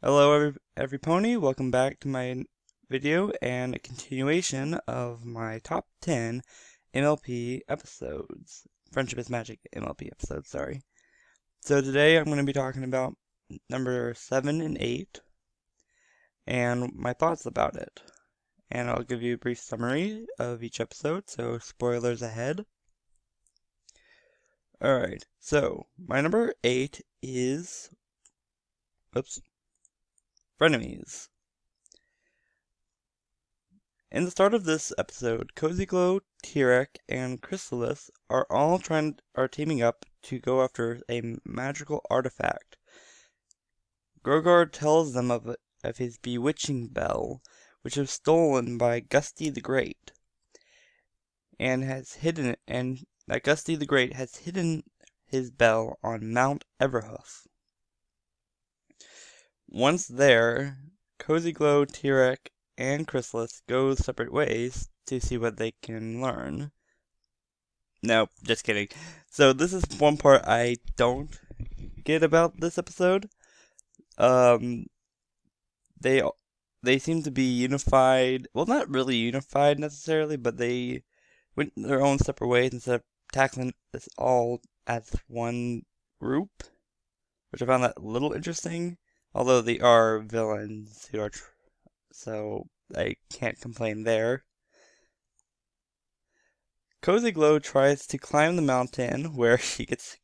Hello every pony, welcome back to my video and a continuation of my top 10 MLP episodes. Friendship is Magic MLP episodes, sorry. So today I'm going to be talking about number 7 and 8 and my thoughts about it. And I'll give you a brief summary of each episode, so spoilers ahead. Alright, so my number 8 is... Frenemies. In the start of this episode, Cozy Glow, Tirek, and Chrysalis are teaming up to go after a magical artifact. Grogar tells them of his bewitching bell, which was stolen by Gusty the Great, and that Gusty the Great has hidden his bell on Mount Everhoof. Once there, Cozy Glow, Tirek, and Chrysalis go separate ways to see what they can learn. No, just kidding. So this is one part I don't get about this episode. They seem to be unified. Well, not really unified necessarily, but they went their own separate ways instead of tackling this all as one group, which I found that a little interesting. Although they are villains who are so I can't complain there. Cozy Glow tries to climb the mountain, where she gets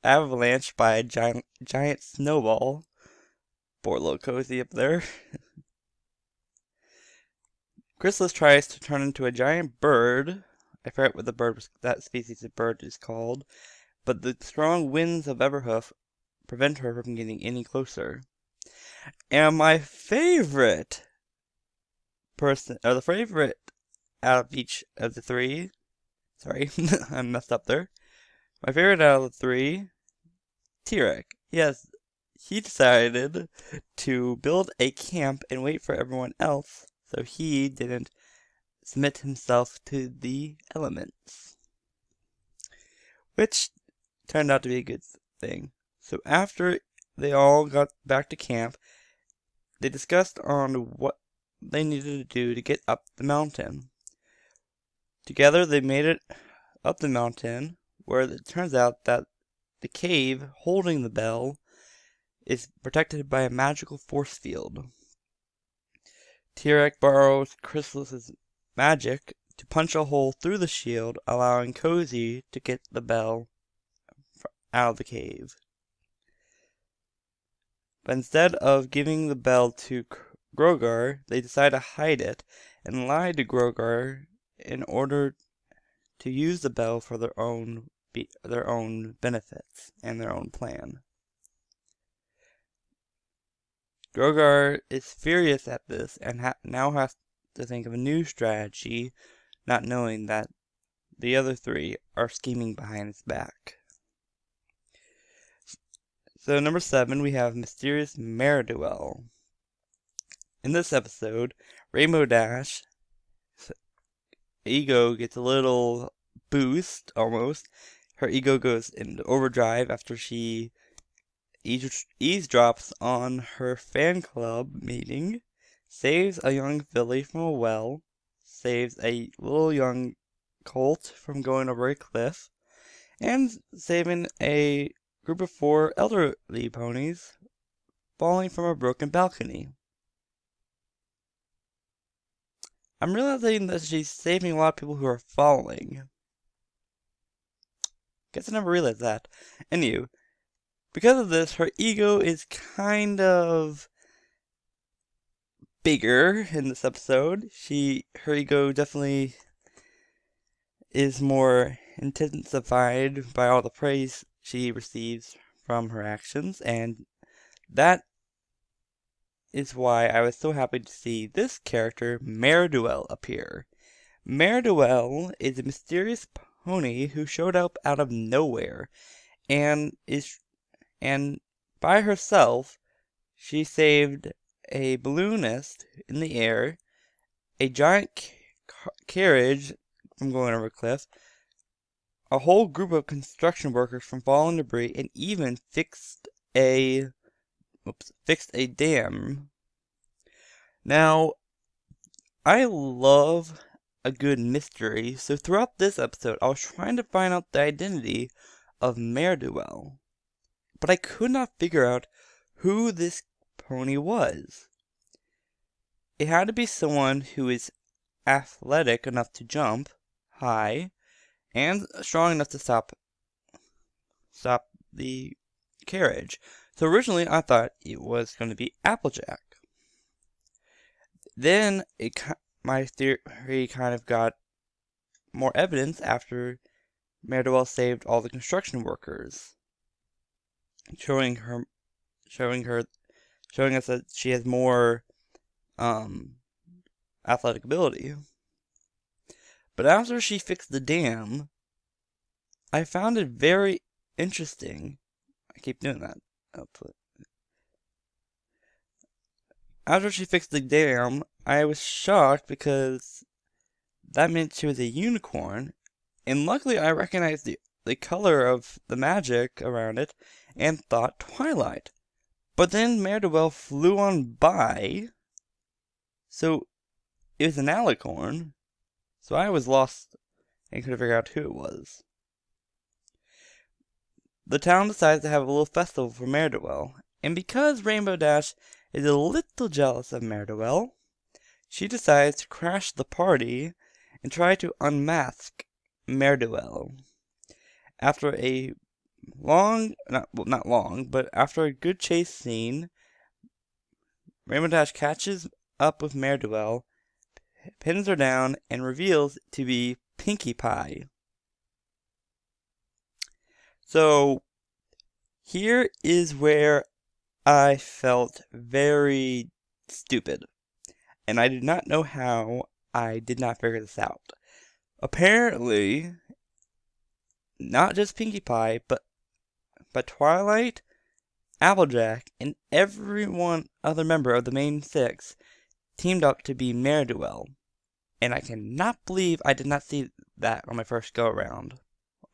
avalanched by a giant snowball. Poor little Cozy up there. Chrysalis tries to turn into a giant bird. I forget what that species of bird is called, but the strong winds of Everhoof prevent her from getting any closer. And my favorite the favorite out of each of the three. Sorry, I messed up there. My favorite out of the three, Tirek. Yes, he decided to build a camp and wait for everyone else, so he didn't submit himself to the elements. Which turned out to be a good thing. So after they all got back to camp, they discussed on what they needed to do to get up the mountain. Together they made it up the mountain, where it turns out that the cave holding the bell is protected by a magical force field. Tirek borrows Chrysalis's magic to punch a hole through the shield, allowing Cozy to get the bell out of the cave. But instead of giving the bell to Grogar, they decide to hide it and lie to Grogar in order to use the bell for their own benefits and their own plan. Grogar is furious at this and now has to think of a new strategy, not knowing that the other three are scheming behind his back. So number 7, we have Mysterious Mare-Duel. In this episode, Rainbow Dash ego gets a little boost, almost. Her ego goes into overdrive after she eavesdrops on her fan club meeting, saves a young filly from a well, saves a little young colt from going over a cliff, and saving a group of 4 elderly ponies falling from a broken balcony. I'm realizing that she's saving a lot of people who are falling. Guess I never realized that. Anywho, because of this, her ego is kind of bigger in this episode. Her ego definitely is more intensified by all the praise she receives from her actions, and that is why I was so happy to see this character, Mare-Duel, appear. Mare-Duel is a mysterious pony who showed up out of nowhere, and by herself, she saved a balloonist in the air, a giant carriage from going over a cliff, a whole group of construction workers from falling debris, and even fixed a fixed a dam. Now, I love a good mystery, so throughout this episode, I was trying to find out the identity of Ne'er-do-well, but I could not figure out who this pony was. It had to be someone who is athletic enough to jump high and strong enough to stop the carriage. So originally I thought it was going to be Applejack. Then my theory kind of got more evidence after Ne'er-do-well saved all the construction workers, showing us that she has more athletic ability. But after she fixed the dam, I found it very interesting. I keep doing that. After she fixed the dam, I was shocked because that meant she was a unicorn, and luckily I recognized the color of the magic around it and thought Twilight. But then Ne'er-do-well flew on by, so it was an alicorn, so I was lost and couldn't figure out who it was. The town decides to have a little festival for Ne'er-do-well, and because Rainbow Dash is a little jealous of Ne'er-do-well, she decides to crash the party and try to unmask Ne'er-do-well. After a not long, but after a good chase scene, Rainbow Dash catches up with Ne'er-do-well, pins her down, and reveals to be Pinkie Pie. So, here is where I felt very stupid, and I do not know how I did not figure this out. Apparently, not just Pinkie Pie, but Twilight, Applejack, and every one other member of the main six teamed up to be Ne'er-do-well, and I cannot believe I did not see that on my first go-around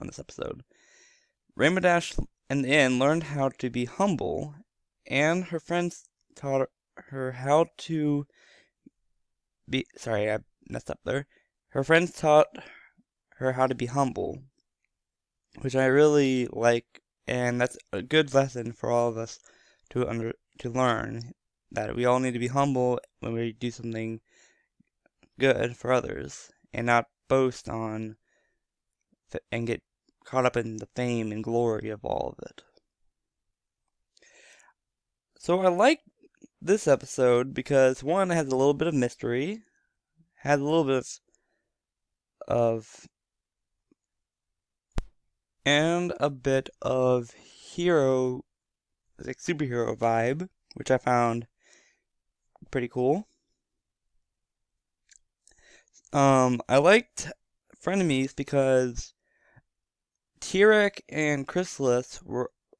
on this episode. Rainbow Dash, in the end, learned how to be humble, and her friends taught her how to be... Sorry, I messed up there. Her friends taught her how to be humble, which I really like, and that's a good lesson for all of us to learn, that we all need to be humble when we do something good for others, and not boast on and get caught up in the fame and glory of all of it. So I like this episode because, one, it has a little bit of mystery, has a little bit of and a bit of superhero vibe, which I found pretty cool. I liked Frenemies because Tirek and Chrysalis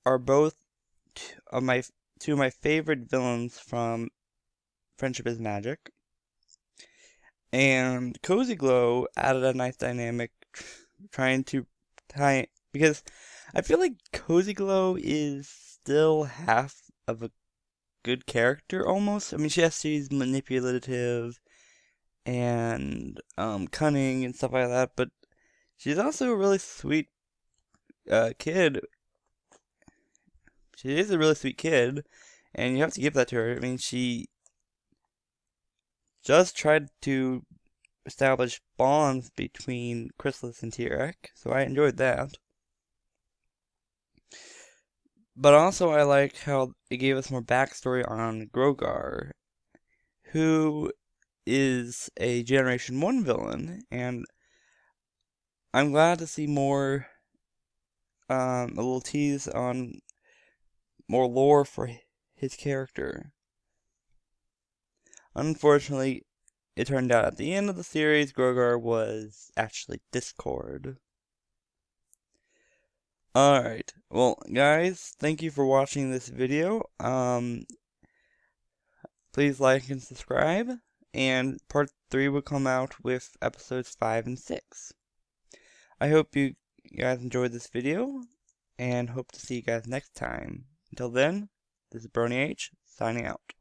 are both two of my favorite villains from Friendship is Magic. And Cozy Glow added a nice dynamic, trying to tie, because I feel like Cozy Glow is still half of a good character almost. I mean, she's manipulative and cunning and stuff like that, but she's also a really sweet kid. She is a really sweet kid, and you have to give that to her. I mean, she just tried to establish bonds between Chrysalis and Tirek, so I enjoyed that. But also I like how it gave us more backstory on Grogar, who is a Generation 1 villain, and I'm glad to see more, a little tease on more lore for his character. Unfortunately, it turned out at the end of the series, Grogar was actually Discord. Alright, well, guys, thank you for watching this video. Please like and subscribe, and part 3 will come out with episodes 5 and 6. I hope you guys enjoyed this video, and hope to see you guys next time. Until then, This is Brony H, signing out.